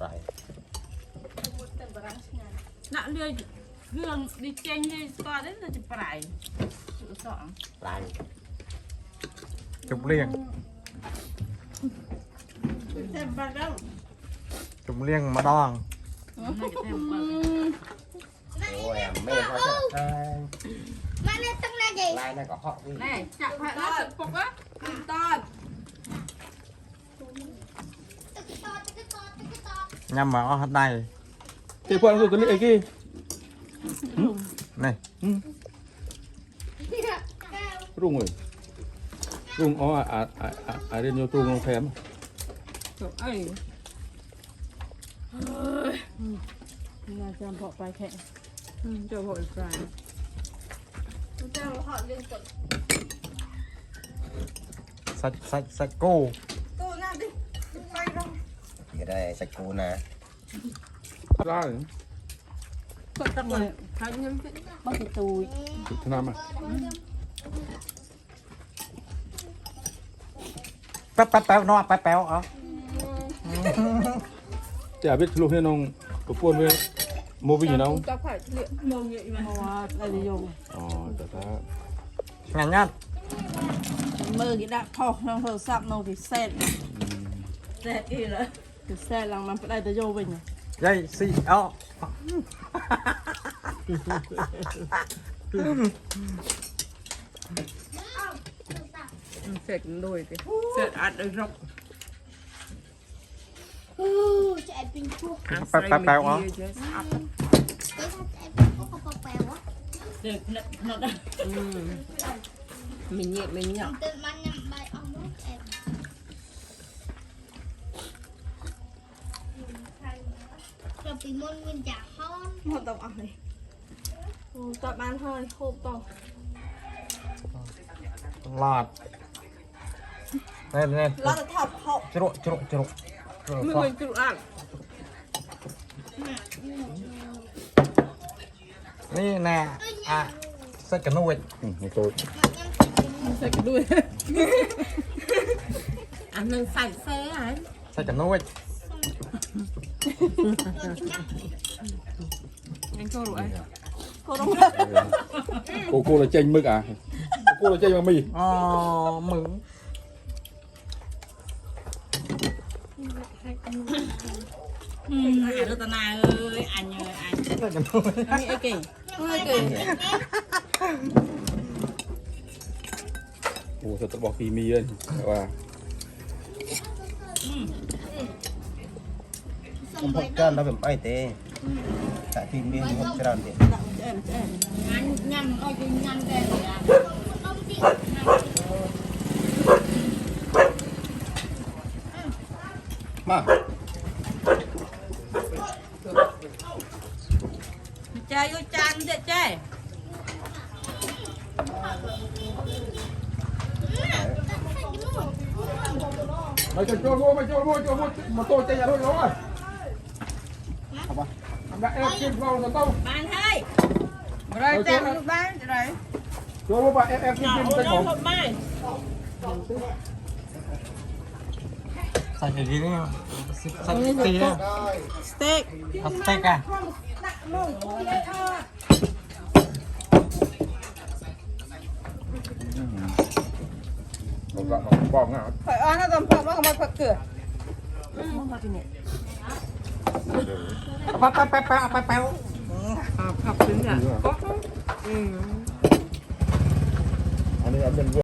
fry น่ะเรือเรื่องดิเจงดิสกอร์นั่นจะปลายสอง fry จุบเลี้ยง เต็มปากแล้ว จุบเลี้ยงมาดอง ไม่เต็มปาก ôi em mê sao thế Mà nó tăng là gì? lai này có họ đi แน่จับผักแล้วสุดปกวะตอน ยำมาเอาหัดได้ Chị Phương rồi cái này kia นี่ rung rồi rung đến nhiều rung không thèm ไอ้น่าจะพอไปแค่จะพออีกปลายจะพอเรื่องกด ใส่กู ตู้น่าดิไปลง thì đây sạch cú nè ra rồi กดตั้งเลยเขายังไม่ติดตู Thế nào mà แป๊บแป๊บเนาะแป๊บแป๊บเอา chả biết lúc nên ông có buôn với mua cái gì đâu จะผ่านเลี้ยมองอย่างนี้เพราะว่าอะไรโยง chả ta งานงัด มือกี่ดะพอน้องโทรศัพท์น้องติดเส้นเส้นอีเลยติดเส้นหลังมันไปได้แต่โยงไปไง ยัยสิเอา เสร็จด้วยสิเสร็จอัดเลยรก Chạy bình chua. แป๊บแป๊บแป๊บเอา Cái chạy bình chua có bọc bèo á. เด็กนัดนัดmình nhẹ mình nhọ Tên mà nhầm bài ông nó em. Rồi bị môn nguyên trả hôn. หมดตบอะไรตบบ้านเฮ้ยโคบต่อ ลาดเน่เน่ เราจะทับเขา จุรุจุรุจุรุจุรุ ไม่เคยจุดอ่าง นี่แน่อ่ะใส่กระนุ่ย một tôi ใส่กันด้วยอันนึงใส่เซ่ไอ้ ใส่กระนุ่ย ยังโชว์รู้ไอ้โคตร cô là chanh mực à cô là chanh mà mì อ๋อมึง อ่านรัตนาเอ้ยอ่านเยอะอ่าน ใส่กระนุ่ย นี่ไอ้เก่งไอ้เก่ง ủa sao tao bỏ kỳ mì lên và không hộp trơn đâu phải bay tê tại phim biên hộp trơn thì อันยำเอาจริงยำแดงเลยอ่ะ mà ใจอยู่จานเด็ดใจ mày cho mua mà tôi chanh nhà thôi rồi không à anh đã em kim vào rồi tao บ้านให้เราจะอยู่บ้านจะไหน cho mua bạn em kim เอา kim เรา chanh hổ หมดบ้าน ใส่กี่นี่ใส่ตีเนี่ย สเต็ก เอาสเต็กอ่ะ một đoạn nó bỏng à ข่อยอ้อนถ้าตำพอว่าเขามาผักเกลือมันมาที่นี่ แป๊บแป๊บแป๊บแป๊บแป๊บแป๊บ ขับถึงอ่ะ anh ấy ăn bên vừa